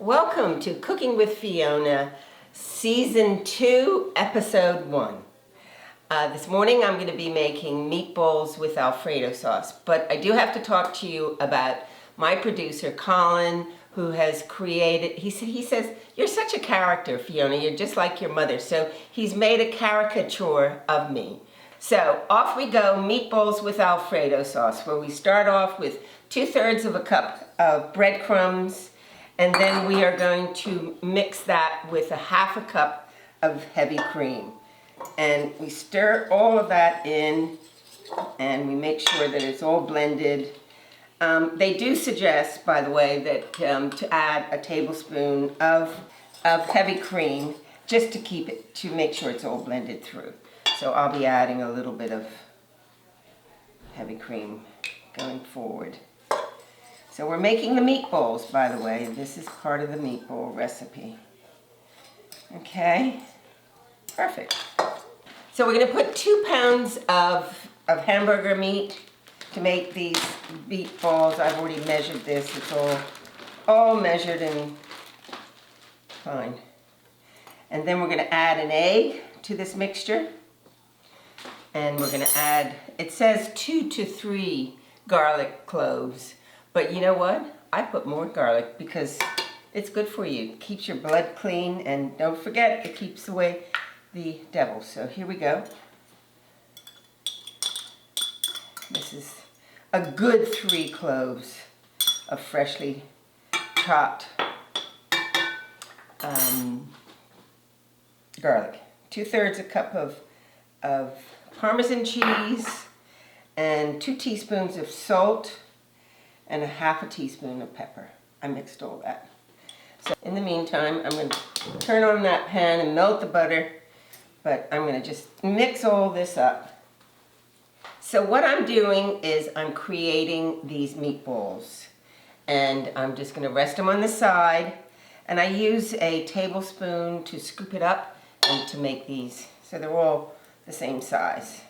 Welcome to Cooking with Fiona, Season 2, Episode 1. This morning I'm going to be making meatballs with Alfredo sauce, but I do have to talk to you about my producer, Colin, who has created, he says, you're such a character, Fiona, you're just like your mother, so he's made a caricature of me. So off we go, meatballs with Alfredo sauce, where we start off with 2/3 of a cup of breadcrumbs, and then we are going to mix that with 1/2 cup of heavy cream. And we stir all of that in, and we make sure that it's all blended. They do suggest, by the way, that to add a tablespoon of heavy cream, just to make sure it's all blended through. So I'll be adding a little bit of heavy cream going forward. So we're making the meatballs, by the way. This is part of the meatball recipe. Okay, perfect. So we're going to put 2 pounds of hamburger meat to make these meatballs. I've already measured this. It's all measured and fine. And then we're going to add an egg to this mixture. And we're going to add, it says 2 to 3 garlic cloves. But you know what? I put more garlic because it's good for you. It keeps your blood clean, and don't forget, it keeps away the devil. So here we go. This is a good 3 cloves of freshly chopped garlic. 2/3 a cup of Parmesan cheese, and 2 teaspoons of salt, and 1/2 teaspoon of pepper. I mixed all that. So in the meantime, I'm going to turn on that pan and melt the butter, but I'm going to just mix all this up. So what I'm doing is I'm creating these meatballs, and I'm just going to rest them on the side, and I use a tablespoon to scoop it up and to make these so they're all the same size.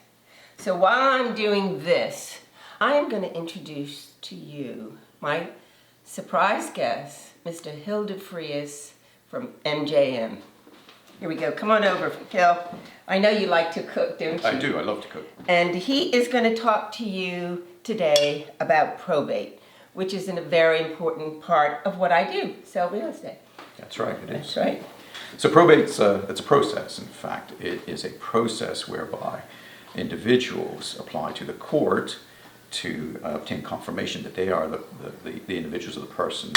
So while I'm doing this, I am going to introduce to you my surprise guest, Mr. Hildefrius from MJM. Here we go. Come on over, Hill. I know you like to cook, don't you? I do. I love to cook. And he is going to talk to you today about probate, which is a very important part of what I do, sell real estate. That's right. It is. That's right. So probate's it's a process. In fact, it is a process whereby individuals apply to the court to obtain confirmation that they are the individuals of the persons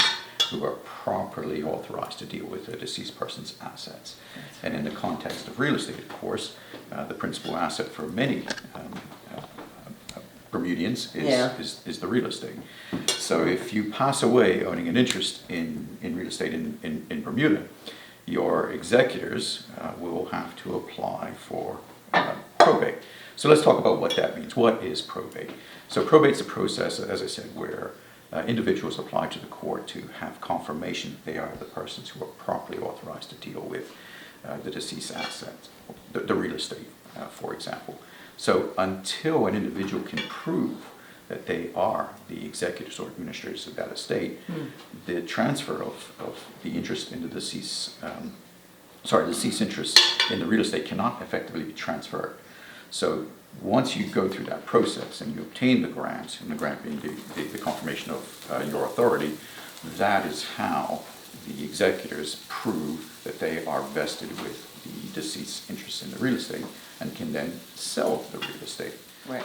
who are properly authorized to deal with the deceased person's assets. And in the context of real estate, of course, the principal asset for many Bermudians is the real estate. So if you pass away owning an interest in real estate in Bermuda, your executors will have to apply for probate. So let's talk about what that means. What is probate? So probate's a process, as I said, where individuals apply to the court to have confirmation that they are the persons who are properly authorized to deal with the deceased assets, the real estate, for example. So until an individual can prove that they are the executors or administrators of that estate, the transfer of the interest in the deceased, deceased interest in the real estate cannot effectively be transferred. So once you go through that process and you obtain the grant, and the grant being the confirmation of your authority, that is how the executors prove that they are vested with the deceased interest in the real estate and can then sell the real estate. Right.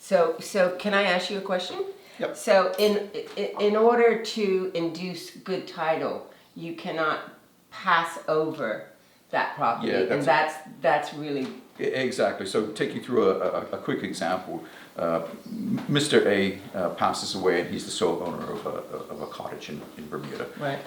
So can I ask you a question? Yep. So in order to induce good title, you cannot pass over that property, and that's really... Exactly. So take you through a quick example. Mr. A passes away, and he's the sole owner of a cottage in Bermuda. Right.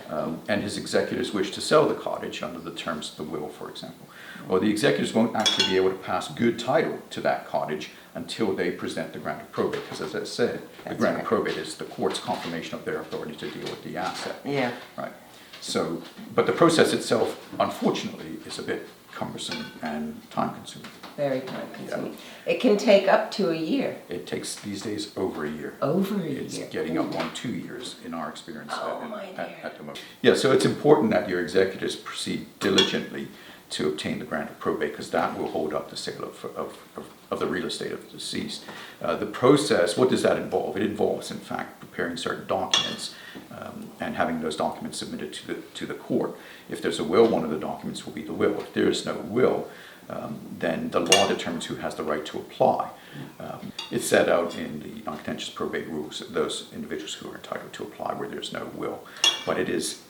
And his executors wish to sell the cottage under the terms of the will, for example. Well, the executors won't actually be able to pass good title to that cottage until they present the grant of probate, because as I said, the grant of probate is the court's confirmation of their authority to deal with the asset. Yeah. Right. So, but the process itself, unfortunately, is a bit cumbersome and time consuming. Very time consuming. It can take up to a year. It takes these days over a year. Over a year. It's getting up on 2 years in our experience at the moment. Yeah, so it's important that your executors proceed diligently to obtain the grant of probate, because that will hold up the sale of the real estate of the deceased. The process, what does that involve? It involves, in fact, preparing certain documents and having those documents submitted to the court. If there's a will, one of the documents will be the will. If there is no will, then the law determines who has the right to apply. It's set out in the non-contentious probate rules, those individuals who are entitled to apply where there's no will. But it is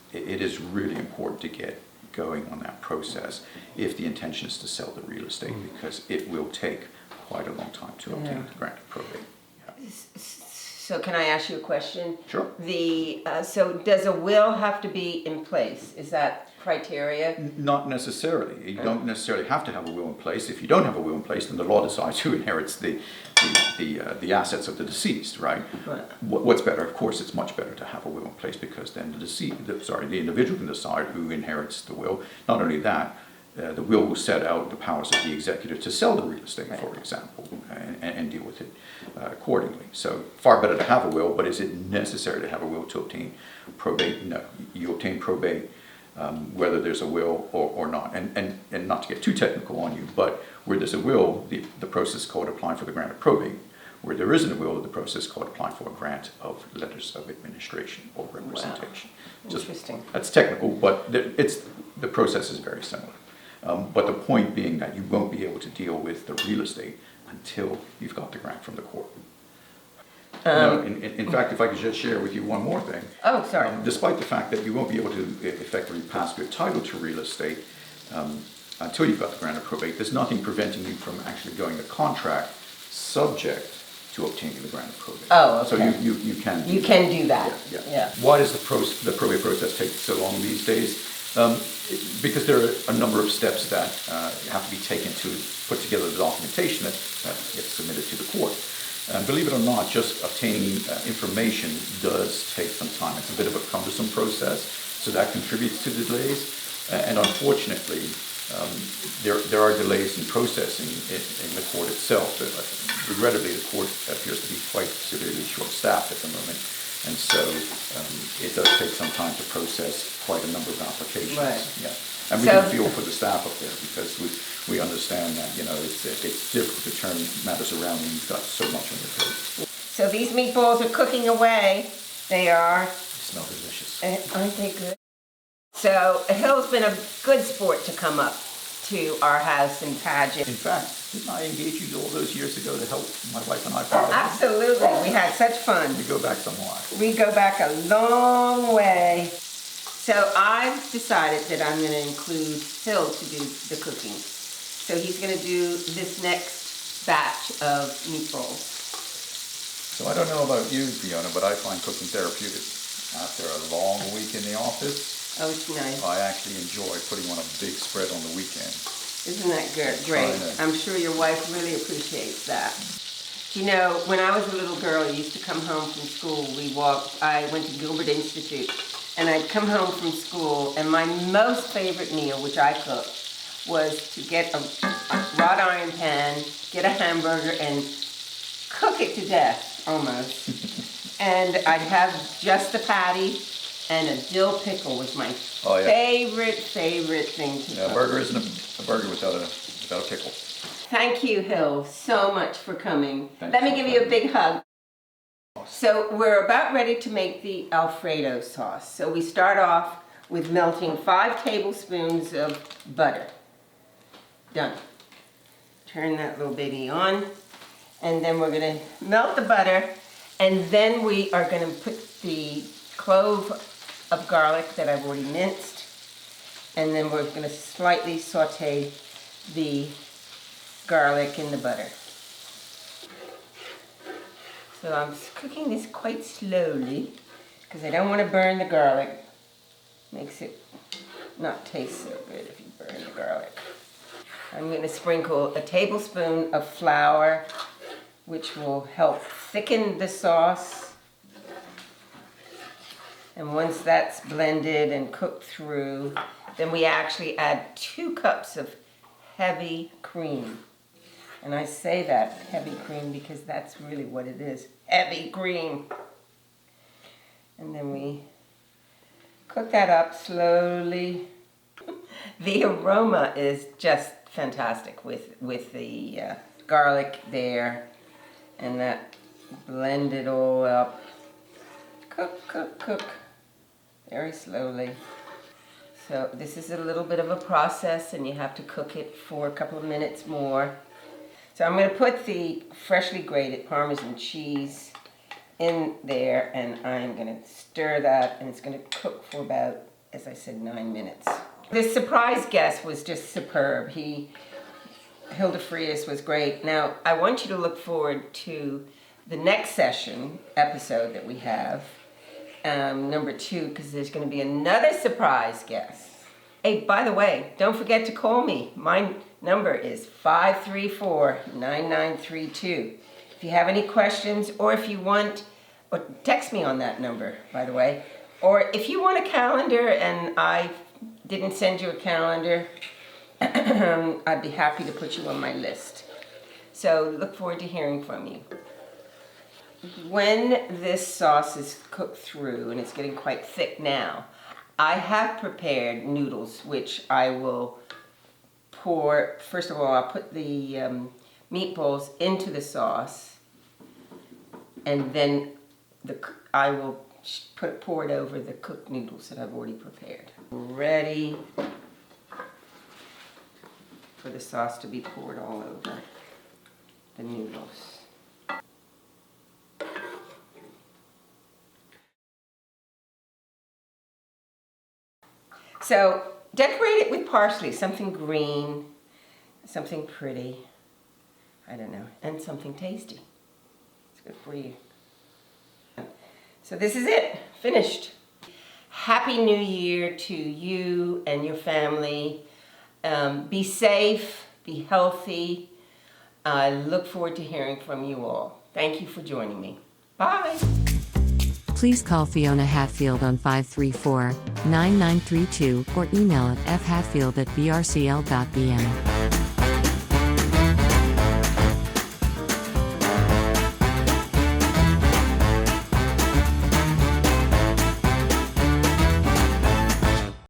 really important to get going on that process if the intention is to sell the real estate, because it will take quite a long time to obtain the grant of probate. Yeah. So can I ask you a question? Sure. So does a will have to be in place? Is that criteria? Not necessarily. You don't necessarily have to have a will in place. If you don't have a will in place, then the law decides who inherits the assets of the deceased, right? Right. What's better? Of course, it's much better to have a will in place, because then the individual can decide who inherits the will. Not only that, the will will set out the powers of the executor to sell the real estate, for example, and deal with it accordingly. So far better to have a will, but is it necessary to have a will to obtain probate? No. You obtain probate whether there's a will or not. And not to get too technical on you, but where there's a will, the process is called applying for the grant of probate. Where there isn't a will, the process is called applying for a grant of letters of administration or representation. Wow. Interesting. That's technical, but the process is very similar. But the point being that you won't be able to deal with the real estate until you've got the grant from the court. In fact, if I could just share with you one more thing. Oh, sorry. Despite the fact that you won't be able to effectively pass your title to real estate until you've got the grant of probate, there's nothing preventing you from actually going to contract subject to obtaining the grant of probate. Oh, okay. So you can do You can do that. Yeah. Why does the probate process take so long these days? Because there are a number of steps that have to be taken to put together the documentation that gets submitted to the court. And believe it or not, just obtaining information does take some time. It's a bit of a cumbersome process, so that contributes to the delays. And unfortunately, there are delays in processing in the court itself. Regrettably, the court appears to be quite severely short-staffed at the moment. And so it does take some time to process quite a number of applications. Right. Yeah. And we do feel for the staff up there, because we understand that, it's difficult to turn matters around when you've got so much on your plate. So these meatballs are cooking away. They are. They smell delicious. Aren't they good? So Hill's been a good sport to come up to our house and pageant. In fact, didn't I engage you all those years ago to help my wife and I pageant? Absolutely. We had such fun. We go back somewhat. We go back a long way. So I've decided that I'm going to include Phil to do the cooking. So he's going to do this next batch of meatballs. So I don't know about you, Fiona, but I find cooking therapeutic. After a long week in the office, Oh, it's nice. I actually enjoy putting on a big spread on the weekend. Isn't that good? Great. I'm sure your wife really appreciates that. When I was a little girl, I used to come home from school. I went to Gilbert Institute, and I'd come home from school, and my most favorite meal, which I cooked, was to get a wrought iron pan, get a hamburger, and cook it to death, almost. And I'd have just the patty, and a dill pickle was my favorite thing to cook. A burger isn't a burger without a pickle. Thank you, Hill, so much for coming. Thanks. Let me give you a big hug. So we're about ready to make the Alfredo sauce. So we start off with melting 5 tablespoons of butter. Done. Turn that little baby on. And then we're going to melt the butter. And then we are going to put the clove of garlic that I've already minced. And then we're going to slightly saute the garlic in the butter. So I'm cooking this quite slowly because I don't want to burn the garlic. Makes it not taste so good if you burn the garlic. I'm going to sprinkle a tablespoon of flour, which will help thicken the sauce. And once that's blended and cooked through, then we actually add 2 cups of heavy cream. And I say that, heavy cream, because that's really what it is, heavy cream. And then we cook that up slowly. The aroma is just fantastic with the garlic there, and that blend it all up. Cook, cook, cook, very slowly. So this is a little bit of a process, and you have to cook it for a couple of minutes more. So I'm going to put the freshly grated Parmesan cheese in there, and I'm going to stir that, and it's going to cook for about, as I said, 9 minutes. This surprise guest was just superb. Hilda Frias was great. Now, I want you to look forward to the next episode that we have, number 2, because there's going to be another surprise guest. Hey, by the way, don't forget to call me. My number is 534-9932. If you have any questions, or if you want, or text me on that number, by the way. Or if you want a calendar and I didn't send you a calendar, I'd be happy to put you on my list. So look forward to hearing from you. When this sauce is cooked through, and it's getting quite thick now, I have prepared noodles, which I will pour. First of all, I'll put the meatballs into the sauce, and then I will pour it over the cooked noodles that I've already prepared. Ready for the sauce to be poured all over the noodles. So decorate it with parsley, something green, something pretty, I don't know, and something tasty. It's good for you. So this is it, finished. Happy New Year to you and your family. Be safe, be healthy. I look forward to hearing from you all. Thank you for joining me. Bye. Please call Fiona Hatfield on 534-9932 or email at fhatfield@brcl.bm.